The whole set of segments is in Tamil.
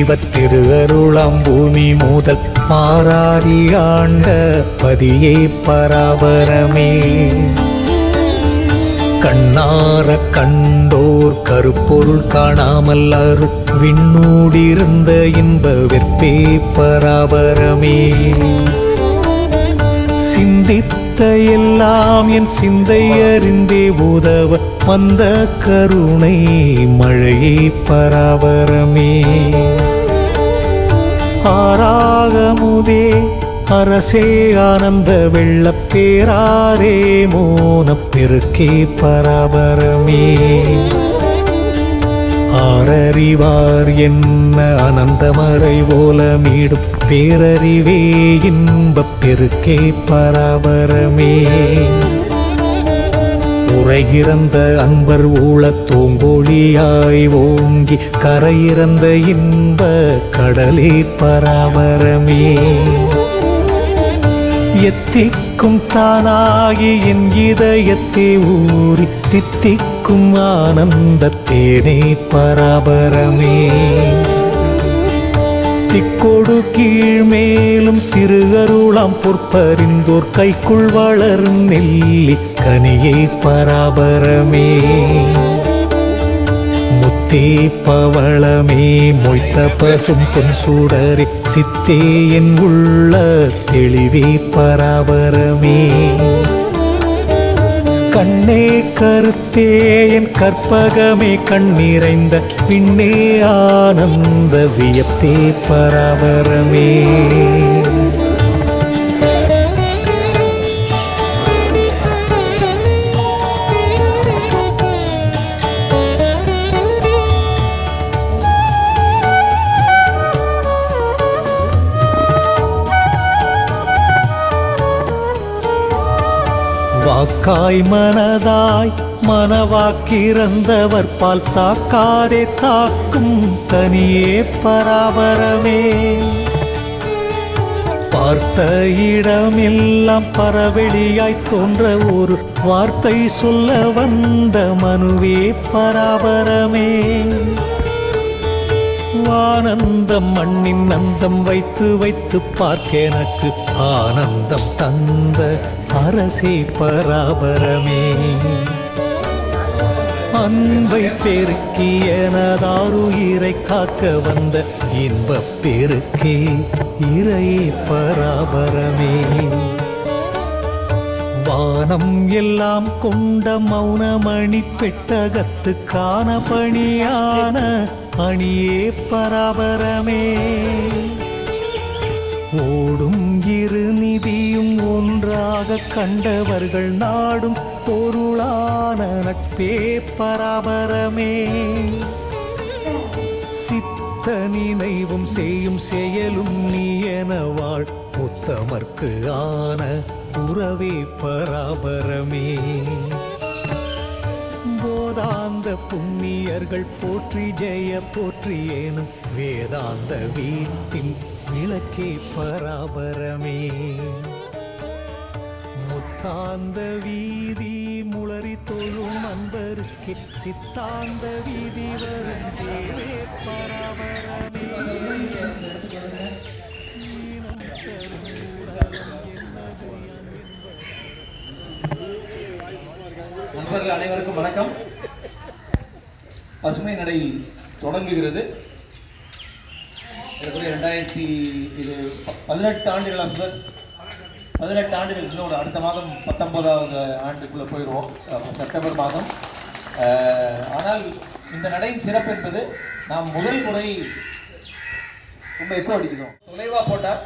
தெய்வத்திருஅருளாம் பூமி முதல் மாறாதி ஆண்ட பதியே பராபரமே. கண்ணார கண்டோர் கருப்பொருள் காணாமல் அருள் விண்ணூடிருந்த இன்ப வெற்பே பராபரமே. சிந்தித்த எல்லாம் என் சிந்தை அறிந்தே உதவ வந்த கருணை மழையே பராபரமே. ஆறாகமுதே அரசே ஆனந்த வெள்ளப் பேராரே மோனப் பெருக்கே பராபரமே. ஆரறிவார் என்ன அனந்தமறை ஓலமீடும் பேரறிவே இன்பப் பெருக்கே பராபரமே. உரையிறந்த அன்பர் ஊழத் தோங்கொழியாய் ஓங்கி கரையிறந்த இன்ப கடலே பராபரமே. எத்திக்கும் தானாகி என் இதயத்தே ஊறி தித்திக்கும் ஆனந்தத்தேனே பராபரமே. திக்கொடு கீழ்மேலும் திருஅருளாம் பொற்பறிந்தோர் கைக்குள் வளரும் நெல்லி கனியே பராபரமே. முத்தே பவளமே மொய்த்த பசும் பொன் சூடரே சித்தே என் உள்ள தெளிவே பராபரமே. கண்ணே கருத்தே என் கற்பகமே கண்ணிறைந்த பின்னே ஆனந்த வியப்பே பராபரமே. வாக்காய் மனதாய் மனவாக்கிறந்தவர் பால் தாக்காதே தாக்கும் தனியே பராபரமே. பார்த்த இடமெல்லாம் பரவெளியாய் தோன்ற ஒரு வார்த்தை சொல்ல வந்த மனுவே பராபரமே. ஆனந்தம் மண்ணின் அந்தம் வைத்து வைத்து பார்க்க எனக்கு ஆனந்தம் தந்த அரசே பராபரமே. அன்பை பெருக்கி எனதாருயிரை காக்க வந்த இன்பப் பெருக்கே இறையே பராபரமே. வானம் எல்லாம் கொண்ட மௌனமணி பெட்டகத்து காண பணியான அணியே பராபரமே. ஓடும் இரு நிதியும் ஒன்றாக கண்டவர்கள் நாடும் பொருளான நட்பே பராபரமே. சித்த நினைவும் செய்யும் செயலும் நீ என வாழ் உத்தமர்க்கு ஆன உறவே பராபரமே. போதாந்த புண்ணியர்கள் போற்றி ஜெய போற்றியேனும் வேதாந்த வீட்டில் விளக்கே பராபரமே. முத்தாந்த வீதி முளறி தொழும் அன்பருக்கு சித்தாந்த வீதி வரும் தேவே பராபரமே. நண்பர்கள் அனைவருக்கும் வணக்கம். பசுமை நடை தொடங்குகிறது. 18 ஆண்டுகள் சார். 18 ஆண்டுகள் இன்னொரு அடுத்த மாதம் 19வது ஆண்டுக்குள்ளே போயிடுவோம், செப்டம்பர் மாதம். ஆனால் இந்த நடையின் சிறப்பு என்பது நாம் முதல் முறை ரொம்ப எக்கோ அடிக்கிறோம். தொலைவாக போட்டால்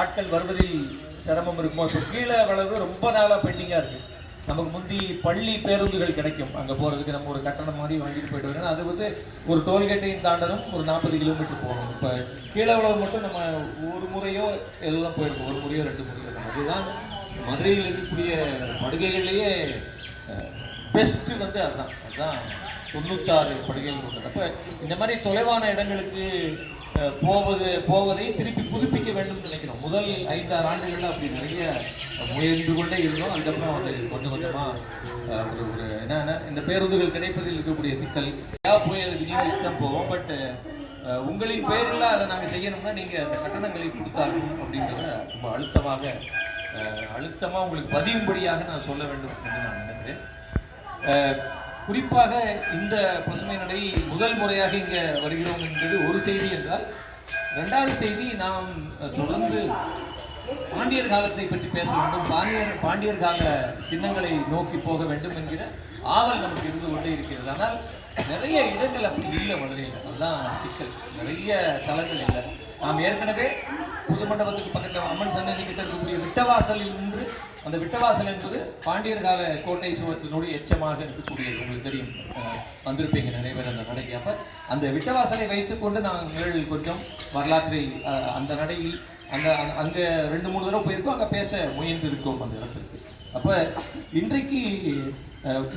ஆட்கள் வருவதில் சிரமம் இருக்குமோ. இப்போ கீழே வளர்வு ரொம்ப நாளாக பெண்டிங்காக இருக்குது. நமக்கு முந்தி பள்ளி பேருந்துகள் கிடைக்கும், அங்கே போகிறதுக்கு நம்ம ஒரு கட்டணம் மாதிரி வாங்கிட்டு போயிட்டு வரணும். அது வந்து ஒரு டோல்கேட்டையும் தாண்டணும், ஒரு 40 கிலோமீட்டர் போகணும். இப்போ கீழே உழவு மட்டும் நம்ம ஒரு முறையோ எல்லாம் போயிருக்கோம், ஒரு முறையோ 2 முறையோ. அதுதான் மதுரையில் இருக்கக்கூடிய படுகைகள்லேயே பெஸ்ட்டு வந்து அதுதான் 96 படுகைகள் கொண்டது. அப்போ இந்த மாதிரி தொலைவான இடங்களுக்கு போவதை திருப்பி புதுப்பிக்க வேண்டும் நினைக்கிறோம். முதல் 5-6 ஆண்டுகளில் அப்படி நிறைய முயன்று கொண்டே இருந்தோம். அதுக்கப்புறம் வந்து கொஞ்சம் கொஞ்சமாக ஒரு என்னன்னா இந்த பேருந்துகள் கிடைப்பதில் இருக்கக்கூடிய சிக்கல் போய் அதை விநியோகித்து தான் போவோம். பட் உங்களின் பெயரில் அதை நாங்கள் செய்யணும்னா நீங்கள் அந்த கட்டணங்களை கொடுத்தாகணும் அப்படின்றத ரொம்ப அழுத்தமாக உங்களுக்கு பதியும்படியாக நான் சொல்ல வேண்டும் என்று நான் நினைக்கிறேன். குறிப்பாக இந்த பசுமை நடை முதல் முறையாக இங்கே வருகிறோம் என்பது ஒரு செய்தி என்றால், ரெண்டாவது செய்தி நாம் தொடர்ந்து பாண்டியர் காலத்தை பற்றி பேச வேண்டும், பாண்டியர் கால சின்னங்களை நோக்கி போக வேண்டும் என்கிற ஆவல் நமக்கு இருந்து கொண்டே இருக்கிறது. ஆனால் நிறைய இடங்கள் அப்படி இல்லை மதுரையில். அதுதான் சிக்கல். நிறைய தலங்கள் இல்லை. நாம் ஏற்கனவே புது மண்டபத்துக்கு பக்கத்தில் அம்மன் சன்னதி கிட்ட இருக்கக்கூடிய விட்டவாசலில் நின்று, அந்த விட்டவாசல் என்பது பாண்டியர் கால கோட்டை சுவற்றினுடைய எச்சமாக இருக்கக்கூடியது. உங்களுக்கு தெரியும், வந்திருப்பீங்க நிறைய பேர் அந்த நடைக்கு. அப்போ அந்த விட்டவாசலை வைத்துக்கொண்டு நாங்கள் கொஞ்சம் வரலாற்றை அந்த நடையில் அங்கே 2-3 தடவை போயிருக்கோம், அங்கே பேச முயன்று இருக்கோம் அந்த இடத்திற்கு. அப்போ இன்றைக்கு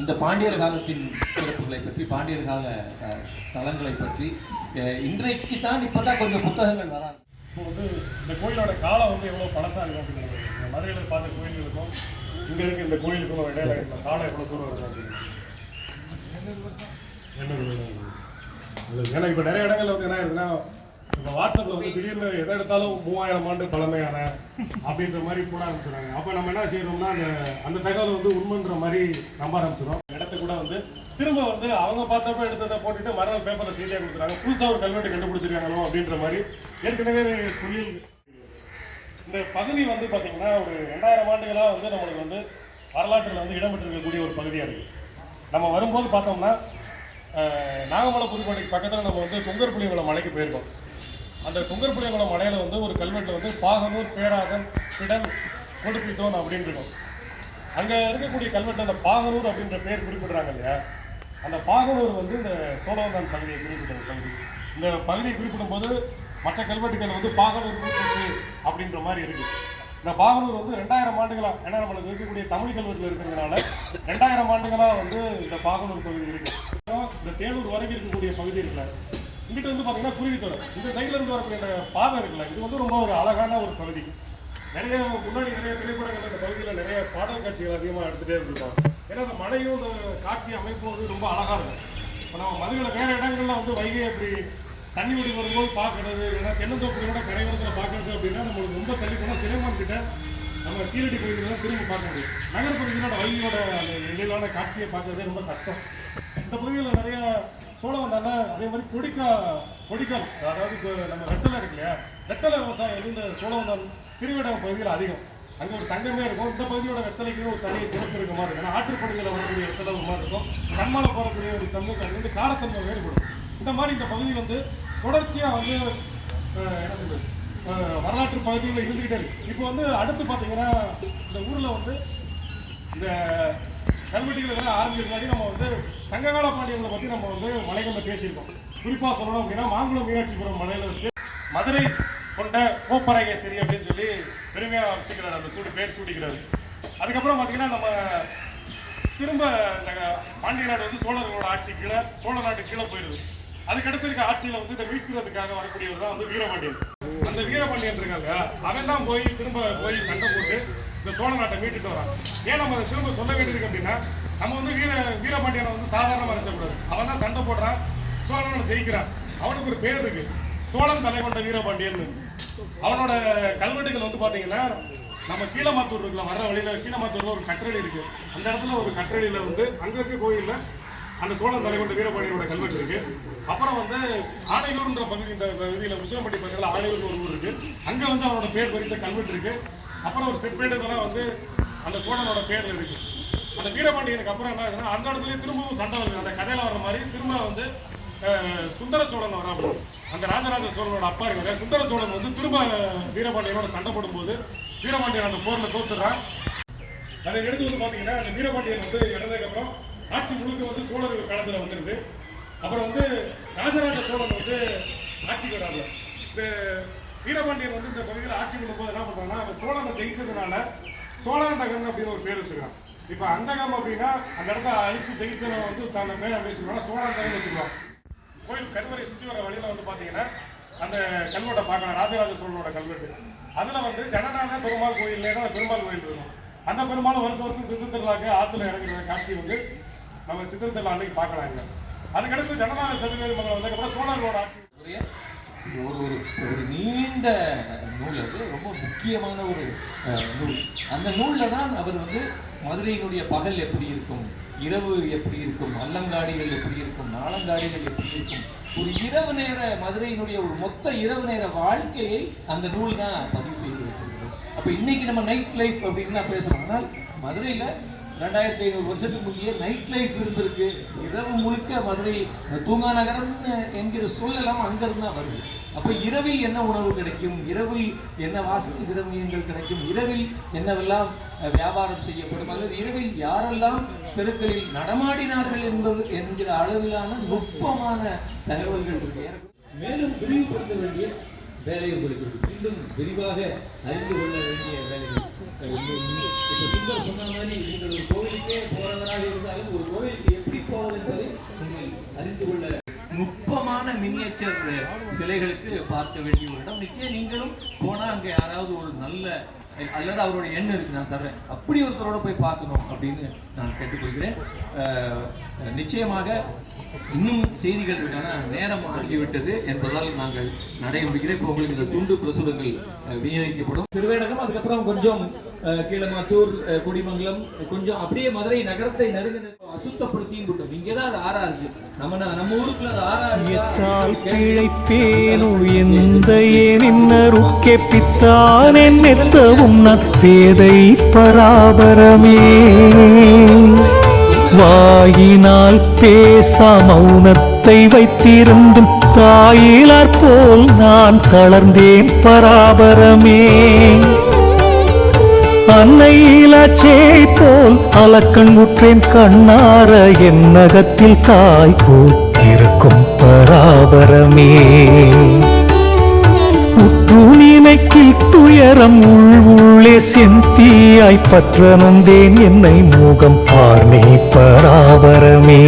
இந்த பாண்டியர் காலத்தின் சிறப்புகளை பற்றி, பாண்டியர் கால தலங்களை பற்றி இன்றைக்கு தான் இப்போதான் கொஞ்சம் புத்தகங்கள் வராது. இப்போ வந்து இந்த கோயிலோட காலம் வந்து எவ்வளோ பழசாக இருக்கும் அப்படின்னு மதுரையில் பார்த்த கோயில்களுக்கும் இங்கே இருக்க இந்த கோயிலுக்கும் இடையில இந்த காலம் எவ்வளோ தூரம் இருக்கும் அப்படின்னு. ஏன்னா இப்போ நிறைய இடங்கள்ல வந்து என்ன ஆயிருதுன்னா, இப்போ வாட்ஸ்அப்பில் வந்து திடீர்னு எதை எடுத்தாலும் 3000 ஆண்டு பழமையான அப்படின்ற மாதிரி போட ஆரம்பிச்சுறாங்க. அப்போ நம்ம என்ன செய்யறோம்னா, அந்த தகவல் வந்து உண்மைன்ற மாதிரி நம்ப ஆரம்பிச்சிடும். இடத்த கூட வந்து திரும்ப வந்து அவங்க பார்த்தப்ப எடுத்ததை போட்டுட்டு மறுநாள் பேப்பரில் செய்தியாக கொடுக்குறாங்க, புதுசாக ஒரு கல்வெட்டு கண்டுபிடிச்சிருக்காங்களோ அப்படின்ற மாதிரி. ஏற்கனவே புரியல் இந்த பகுதி வந்து பார்த்தீங்கன்னா ஒரு 2000 ஆண்டுகளாக வந்து நம்மளுக்கு வந்து வரலாற்றில் வந்து இடம்பெற்றிருக்கக்கூடிய ஒரு பகுதியாக இருக்குது. நம்ம வரும்போது பார்த்தோம்னா நாகமலை புதுக்கோட்டைக்கு பக்கத்தில் நம்ம வந்து தொங்கர்புலிகுளம் மலைக்கு போயிருக்கோம். அந்த தொங்கர்புலிகுளம் மலையில் வந்து ஒரு கல்வெட்டில் வந்து பாகனூர், பேராதன், பிடன், கொடுப்பித்தோன் அப்படின்னு இருக்கும். அங்கே இருக்கக்கூடிய கல்வெட்டு அந்த பாகனூர் அப்படின்ற பேர் குறிப்பிடுறாங்க இல்லையா, அந்த பாகனூர் வந்து இந்த சோழவந்தான் பகுதியை குறிப்பிட்ட பகுதி. இந்த பகுதியை குறிப்பிடும்போது மற்ற கல்வெட்டுகள் வந்து பாகனூர் குறிப்பிட்டு அப்படின்ற மாதிரி இருக்குது. இந்த பாகனூர் வந்து 2000 ஆண்டுகளாக, ஏன்னா நம்மளுக்கு இருக்கக்கூடிய தமிழ் கல்வெட்டில் இருக்கிறதுனால 2000 ஆண்டுகளாக வந்து இந்த பாகனூர் பகுதி இருக்குது. இந்த தேனூர் வரைக்கும் இருக்கக்கூடிய பகுதி இருக்குல்ல, இங்கிட்ட வந்து பார்த்தீங்கன்னா குருவித்தோரை, இந்த சைடில் இருந்து வரக்கூடிய இந்த பாதை இருக்குல்ல, இது வந்து ரொம்ப ஒரு அழகான ஒரு பகுதி. நிறைய முன்னாடி நிறைய திரைப்படங்கள் இந்த பகுதியில் நிறைய பாடல் காட்சிகள் அதிகமாக எடுத்துகிட்டே இருந்திருக்கோம். ஏன்னா அந்த மழையும் இந்த காட்சி அமைப்பும் வந்து ரொம்ப அழகாக இருக்கும். இப்போ நம்ம மதுரையில் வேறு இடங்கள்ல வந்து வைகை அப்படி தண்ணி ஓடி வரும்போது பார்க்கறது, ஏன்னா தென்னந்தோப்புகளோட கரையோரத்தில் பார்க்கறது அப்படின்னா நம்மளுக்கு ரொம்ப தள்ளி போனால் சிலைமான் கிட்ட நம்ம கீழடி பகுதியில் திரும்ப பார்க்க முடியும். நகர்பகுதியோட வைகையோட அந்த எழிலான காட்சியை பார்க்கறதே ரொம்ப கஷ்டம். இந்த பகுதியில் நிறைய சோழவந்தான, அதே மாதிரி கொடிக்கால், அதாவது நம்ம வெத்தலை இருக்கு இல்லையா, வெத்தலை விவசாயம் வந்து இந்த சோழவந்தான் திருவிடம் பகுதியில் அதிகம். அங்கே ஒரு சங்கமே இருக்கும். இந்த பகுதியோட வெத்தலைக்கு ஒரு தனி சிறப்பு இருக்க மாதிரி இருக்கும். ஏன்னா ஆற்றுப்படுகையில் வரக்கூடிய வெத்தலை ஒரு மாதிரி இருக்கும். கண்மால போகக்கூடிய ஒரு தன்மை வந்து காரத்தன்மை வேறுபடும். இந்த மாதிரி இந்த பகுதி வந்து தொடர்ச்சியாக வந்து என்ன சொல்றது, வரலாற்று பகுதிகளில் இருந்துகிட்டே இருக்கு. இப்போ வந்து அடுத்து பார்த்தீங்கன்னா இந்த ஊரில் வந்து இந்த கல்வெட்டுகள் இதெல்லாம் ஆரம்பிக்கிறதுக்காடி நம்ம வந்து சங்ககால பாண்டியர்களை பற்றி நம்ம வந்து மலைகளில் பேசியிருக்கோம். குறிப்பாக சொல்லணும் அப்படின்னா மாங்குளம் மீனாட்சிபுரம் மலையில் வச்சு மதுரை கொண்ட கோப்பரகேசரி அப்படின்னு சொல்லி பெருமையாக வச்சுக்கிறாரு, அந்த பேர் சூடிக்கிறாரு. அதுக்கப்புறம் பார்த்தீங்கன்னா நம்ம திரும்ப இந்த பாண்டிய நாடு வந்து சோழர்களோட ஆட்சி கீழே, சோழ நாட்டு கீழே போயிடுது. அதுக்கடுத்து இருக்க ஆட்சியில் வந்து இதை மீட்கிறதுக்காக வரக்கூடியவர் தான் வந்து வீரபாண்டியன். அந்த வீரபாண்டியன் இருக்காங்க, அவன் தான் திரும்ப போய் சண்டை போட்டு இந்த சோழ நாட்டை மீட்டுட்டு வரான். ஏன் நம்ம அதை திரும்ப சொல்ல வேண்டியிருக்கு அப்படின்னா, நம்ம வந்து வீரபாண்டியனை வந்து சாதாரணமாக நினைச்சக்கூடாது. அவன் தான் சண்டை போடுறான், சோழனை ஜெயிக்கிறான். அவனுக்கு ஒரு பேர் இருக்கு, சோழன் தலை கொண்ட வீரபாண்டியன். அவனோட கல்வெட்டுகள் வந்து பார்த்தீங்கன்னா நம்ம கீழமாத்தூர் இருக்கலாம், வர்ற வழியில் கீழமாத்தூர்ல ஒரு கற்றளி இருக்கு. அந்த இடத்துல ஒரு கற்றளியில் வந்து அங்கே இருக்க கோயிலில் அந்த சோழன் தலை கொண்ட வீரபாண்டியனோட கல்வெட்டு இருக்கு. அப்புறம் வந்து ஆணையூர்ன்ற பகுதி, இந்த பகுதியில் முசிலம்பட்டி பக்கத்தில் ஆணையூர் ஒரு ஊர் இருக்கு. அங்கே வந்து அவனோட பேர் குறித்த கல்வெட்டு இருக்கு. அப்புறம் ஒரு செப்பேடுகள்லாம் வந்து அந்த சோழனோட பேர்ல இருக்கு. அந்த வீரபாண்டியனுக்கு அப்புறம் என்ன ஆகுதுன்னா, அந்த இடத்துலயே திரும்பவும் சண்டை வருது. அந்த கதையில வர மாதிரி திரும்ப வந்து சுந்தர சோழன் வராது. அந்த ராஜராஜ சோழனோட அப்பா இருக்கிற சுந்தர சோழன் வந்து திரும்ப வீரபாண்டியனோட சண்டை போடும்போது வீரபாண்டியன் அந்த போர்ல தோத்துறான். அதை எடுத்து வந்து பாத்தீங்கன்னா அந்த வீரபாண்டியன் வந்து இறந்ததுக்கு அப்புறம் ஆட்சி முழுக்க வந்து சோழர்கள் காலத்துல வந்துருது. அப்புறம் வந்து ராஜராஜ சோழன் வந்து ஆட்சிக்கு வராது. இந்த வீரபாண்டியன் வந்து இந்த பகுதியில் ஆட்சி பண்ணும்போது என்ன பண்றாங்கன்னா, அந்த சோழனை ஜெயிச்சதுனால சோழாண்டகன் அப்படின்னு ஒரு பேர் வச்சுக்கிறான். இப்போ அண்டகம் அப்படின்னா அந்த இடத்த அழிச்சு ஜெயிச்சவன் வந்து தன்னை பேர் அப்படி வச்சுக்கலாம், சோழாண்டகன் வச்சுக்கலாம். கோயில் கருவறை சுற்றி வர வழியில் வந்து பார்த்தீங்கன்னா அந்த கல்வெட்டை பார்க்கலாம், ராஜராஜ சோழனோட கல்வெட்டு. அதில் வந்து ஜனநாத பெருமாள் கோயிலே தான் பெருமாள் கோயில் இருக்கும். அந்த பெருமாள் வருஷம் சித்திரத்திருவிழாக்கு ஆற்றுல இறங்குற காட்சி வந்து நம்ம சித்திரத்திருவிழா அன்னைக்கு பார்க்கலாம். அதுக்கடுத்து ஜனநாத சதுரவேதி மங்கலம் வந்ததுக்கப்புறம் சோழர்களோட ஆட்சி ஒரு நீண்ட நூல், அது ரொம்ப முக்கியமான ஒரு நூல். அந்த நூலில் தான் அவர் வந்து மதுரையினுடைய பகல் எப்படி இருக்கும், இரவு எப்படி இருக்கும், அல்லங்காடிகள் எப்படி இருக்கும், நாளங்காடிகள் எப்படி இருக்கும், ஒரு இரவு நேர மதுரையினுடைய ஒரு மொத்த இரவு நேர வாழ்க்கையை அந்த நூல் தான் பதிவு செய்து வைத்திருக்கிறது. அப்போ இன்னைக்கு நம்ம நைட் லைஃப் அப்படின்னு பேசுறோம். ஆனால் மதுரையில் 2500 வருஷத்துக்கு முன்னே நைட் லைஃப் இருந்திருக்கு. இரவு முழுக்க மதுரை தூங்கா நகரம் என்கிற சொல்லலாம் அங்கிருந்து தான் வருது. அப்போ இரவில் என்ன உணவு கிடைக்கும், இரவில் என்ன வாசனை திரவியங்கள் கிடைக்கும், இரவில் என்னவெல்லாம் வியாபாரம் செய்யப்படும், அல்லது இரவில் யாரெல்லாம் தெருக்களில் நடமாடினார்கள் என்பது என்கிற அளவிலான நுட்பமான தகவல்கள் இருக்கு. மேலும் விரிவுபடுத்த வேண்டிய வேலை உங்களுக்கு இன்னும் விரிவாக அறிந்து கொள்ள வேண்டிய வேலைகள். நீங்கள் சொன்ன மாதிரி நீங்கள் ஒரு கோவிலுக்கே போறவராக இருந்தாலும் ஒரு கோவிலுக்கு எப்படி போவது என்பதை நீங்கள் அறிந்து கொள்ள நுட்பமான மினியேச்சர் சிலைகளுக்கு பார்க்க வேண்டிய ஒரு இடம். நிச்சயம் நீங்களும் போனா அங்க யாராவது ஒரு நல்ல அல்லது அவருடைய எண்ணம் இருக்கு, நான் தர்றேன், அப்படி ஒருத்தரோட போய் பார்க்கணும் அப்படின்னு நான் கேட்டுக்கொள்கிறேன். நிச்சயமாக இன்னும் செய்திகள் இருக்கான நேரம் ஆகிவிட்டது என்பதால் நாங்கள் நடைய முடிகிறேன். இப்போ உங்களுக்கு இந்த துண்டு பிரசுரங்கள் விநியோகிக்கப்படும். திருவேடகம், அதுக்கப்புறம் கொஞ்சம் கீழமாத்தூர், குடிமங்கலம், கொஞ்சம் அப்படியே மதுரை நகரத்தை நெருங்க அசுத்தப்படுத்தியும் விட்டோம். இங்கேதான் அது ஆறா இருக்கு. நம்ம ஊருக்குள்ள அது ஆறா பிழைப்பேனு எந்த ஏனின்னருக்கே பித்தானென் மெத்தவும் நற்பேதை பராபரமே. வாயினால் பேசா மௌனத்தை வைத்திருந்தும் தாயிலார் போல் நான் தளர்ந்தேன் பராபரமே. அன்னையிலாச்சே போல் அலக்கண் உற்றேன் கண்ணார என் நகத்தில் தாய் போல் இருக்கும் பராபரமே. உற்று நினைக்கில் துயரம் உள்ளே செந்தியாய் பற்ற நொந்தேன் என்னை மூகம் பார்னே பராபரமே.